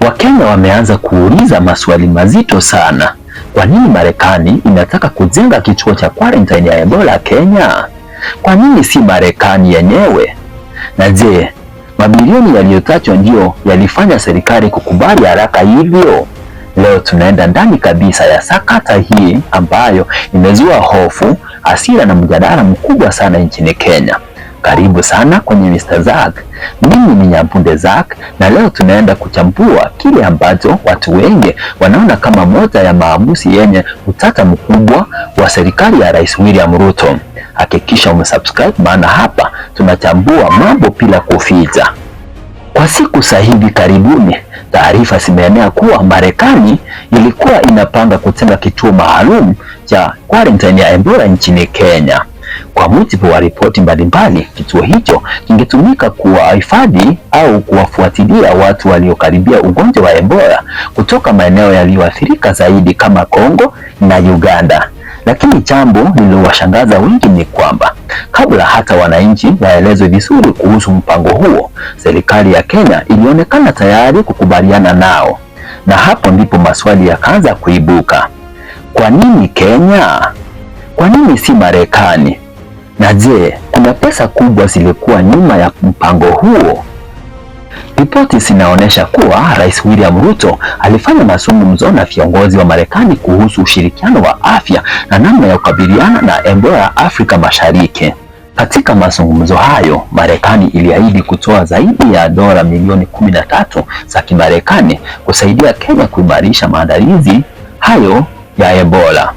Wakenya wameanza kuuliza maswali mazito sana. Kwa nini Marekani inataka kujenga kituo cha quarantine ya Ebola Kenya? Kwa nini si Marekani yenyewe? Na je, mabilioni yaliyotajwa ndio yalifanya serikali kukubali haraka hivyo? Leo tunaenda ndani kabisa ya sakata hii ambayo imezua hofu, hasira na mjadala mkubwa sana nchini Kenya. Karibu sana kwenye Mr. Zack. Mimi ni Nyambunde Zack na leo tunaenda kuchambua kile ambacho watu wengi wanaona kama moja ya maamuzi yenye utata mkubwa wa serikali ya Rais William Ruto. Hakikisha umesubscribe, maana hapa tunachambua mambo bila kuficha. Kwa siku za hivi karibuni, taarifa zimeenea kuwa Marekani ilikuwa inapanga kutenga kituo maalum cha quarantine ya Ebola nchini Kenya. Kwa mujibu wa ripoti mbalimbali, kituo hicho kingetumika kuwahifadhi au kuwafuatilia watu waliokaribia ugonjwa wa Ebola kutoka maeneo yaliyoathirika zaidi kama Kongo na Uganda. Lakini jambo lililowashangaza wengi ni kwamba kabla hata wananchi waelezwe vizuri kuhusu mpango huo, serikali ya Kenya ilionekana tayari kukubaliana nao. Na hapo ndipo maswali yakaanza kuibuka. Kwa nini Kenya? Kwa nini si Marekani? Na je, kuna pesa kubwa zilikuwa nyuma ya mpango huo? Ripoti zinaonyesha kuwa Rais William Ruto alifanya mazungumzo na viongozi wa Marekani kuhusu ushirikiano wa afya na namna ya kukabiliana na Ebola Afrika Mashariki. Katika mazungumzo hayo, Marekani iliahidi kutoa zaidi ya dola milioni 13 za Kimarekani kusaidia Kenya kuimarisha maandalizi hayo ya Ebola.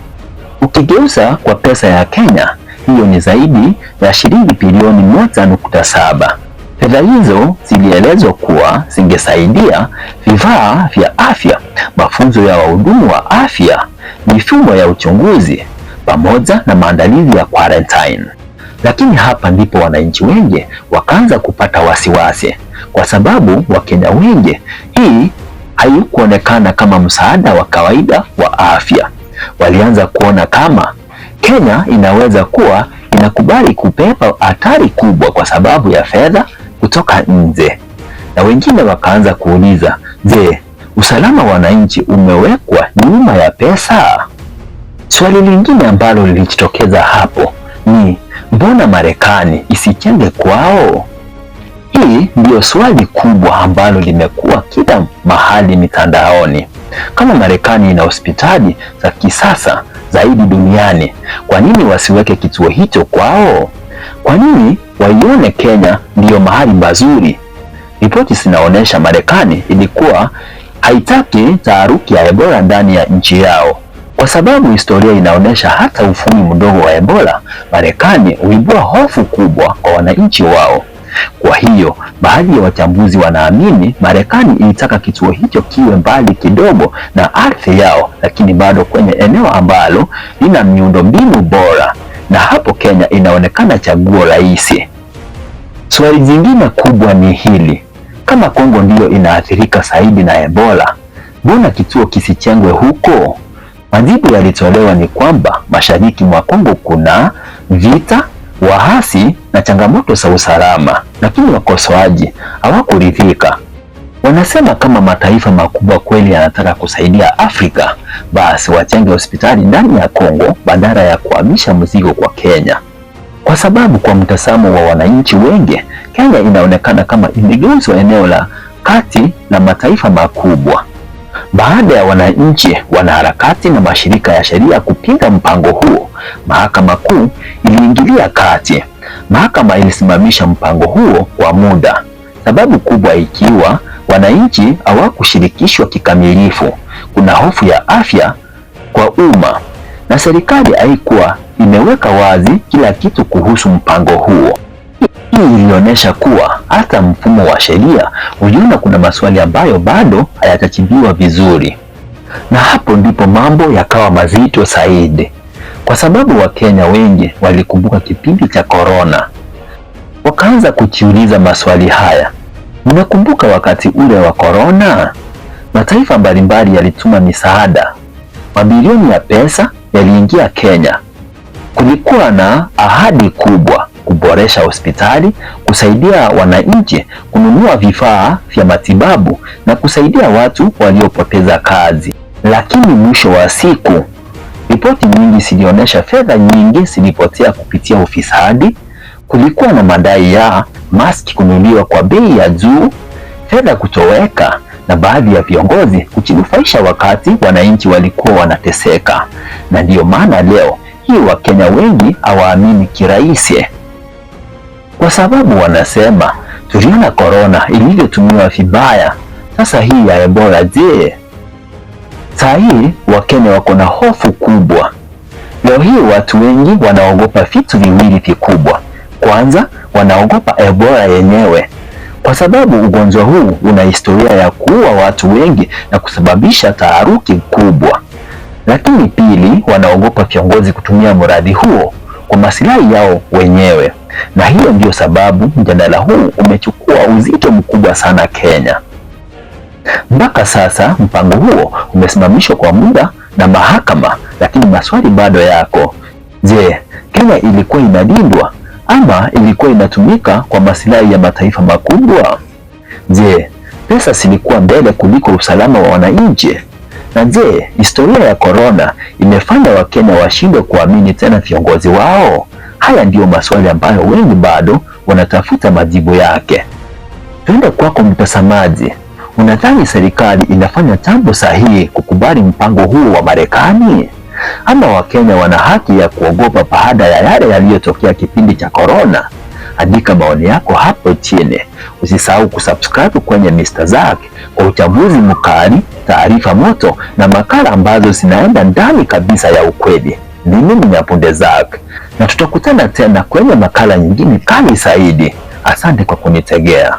Ukigeuza kwa pesa ya Kenya, hiyo ni zaidi ya shilingi bilioni 1.7. Fedha hizo zilielezwa kuwa zingesaidia vifaa vya afya, mafunzo ya wahudumu wa afya, mifumo ya uchunguzi pamoja na maandalizi ya quarantine. Lakini hapa ndipo wananchi wengi wakaanza kupata wasiwasi, kwa sababu Wakenya wengi hii haikuonekana kama msaada wa kawaida wa afya. Walianza kuona kama Kenya inaweza kuwa inakubali kubeba hatari kubwa kwa sababu ya fedha kutoka nje. Na wengine wakaanza kuuliza, je, usalama wa wananchi umewekwa nyuma ya pesa? Swali lingine ambalo lilijitokeza hapo ni mbona Marekani isichenge kwao? Hii ndiyo swali kubwa ambalo limekuwa kila mahali mitandaoni. Kama Marekani ina hospitali za kisasa zaidi duniani, kwa nini wasiweke kituo hicho kwao? Kwa nini waione Kenya ndiyo mahali mazuri? Ripoti zinaonyesha Marekani ilikuwa haitaki taharuki ya Ebola ndani ya nchi yao, kwa sababu historia inaonyesha hata ufumi mdogo wa Ebola, Marekani huibua hofu kubwa kwa wananchi wao. Kwa hiyo baadhi ya wachambuzi wanaamini Marekani ilitaka kituo hicho kiwe mbali kidogo na ardhi yao, lakini bado kwenye eneo ambalo lina miundombinu bora, na hapo Kenya inaonekana chaguo rahisi. Swali jingine kubwa ni hili: kama Kongo ndiyo inaathirika zaidi na Ebola, mbona kituo kisichengwe huko? Majibu yalitolewa ni kwamba mashariki mwa Kongo kuna vita, waasi na changamoto za usalama, lakini wakosoaji hawakuridhika. Wanasema kama mataifa makubwa kweli yanataka kusaidia Afrika, basi wachenge hospitali ndani ya Kongo badala ya kuhamisha mzigo kwa Kenya. Kwa sababu kwa mtazamo wa wananchi wengi, Kenya inaonekana kama imegeuzwa eneo la kati na mataifa makubwa. Baada ya wananchi, wanaharakati na mashirika ya sheria kupinga mpango huo, Mahakama Kuu iliingilia kati. Mahakama ilisimamisha mpango huo kwa muda, sababu kubwa ikiwa wananchi hawakushirikishwa kikamilifu. Kuna hofu ya afya kwa umma na serikali haikuwa imeweka wazi kila kitu kuhusu mpango huo. Hii ilionyesha kuwa hata mfumo wa sheria uliona kuna maswali ambayo bado hayatajibiwa vizuri. Na hapo ndipo mambo yakawa mazito zaidi, kwa sababu Wakenya wengi walikumbuka kipindi cha Corona. Wakaanza kujiuliza maswali haya: mnakumbuka wakati ule wa Corona? Mataifa mbalimbali yalituma misaada, mabilioni ya pesa yaliingia Kenya. Kulikuwa na ahadi kubwa kuboresha hospitali, kusaidia wananchi kununua vifaa vya matibabu na kusaidia watu waliopoteza kazi. Lakini mwisho wa siku, ripoti nyingi zilionyesha fedha nyingi zilipotea kupitia ufisadi. Kulikuwa na madai ya maski kununuliwa kwa bei ya juu, fedha kutoweka na baadhi ya viongozi kujinufaisha wakati wananchi walikuwa wanateseka. Na ndiyo maana leo hii Wakenya wengi hawaamini kirahisi, kwa sababu wanasema tuliona korona ilivyotumiwa vibaya, sasa hii ya Ebola je? Saa hii Wakenya wako na hofu kubwa. Leo hii watu wengi wanaogopa vitu viwili vikubwa. Kwanza, wanaogopa Ebola yenyewe, kwa sababu ugonjwa huu una historia ya kuua watu wengi na kusababisha taharuki kubwa. Lakini pili, wanaogopa viongozi kutumia mradi huo kwa maslahi yao wenyewe. Na hiyo ndio sababu mjadala huu umechukua uzito mkubwa sana Kenya. Mpaka sasa mpango huo umesimamishwa kwa muda na mahakama, lakini maswali bado yako. Je, Kenya ilikuwa inalindwa ama ilikuwa inatumika kwa maslahi ya mataifa makubwa? Je, pesa zilikuwa mbele kuliko usalama wa wananchi? Na je, historia ya korona imefanya Wakenya washindwe kuamini tena viongozi wao? Haya ndiyo maswali ambayo wengi bado wanatafuta majibu yake. Twende kwako mtazamaji. Unadhani serikali inafanya jambo sahihi kukubali mpango huu wa Marekani? Ama Wakenya wana haki ya kuogopa baada ya yale yaliyotokea kipindi cha korona? Andika maoni yako hapo chini. Usisahau kusubscribe kwenye Mr. Zack kwa uchambuzi mkali, taarifa moto na makala ambazo zinaenda ndani kabisa ya ukweli. Mimi ni Nyapunde Zack na tutakutana tena kwenye makala nyingine kali zaidi. Asante kwa kunitegea.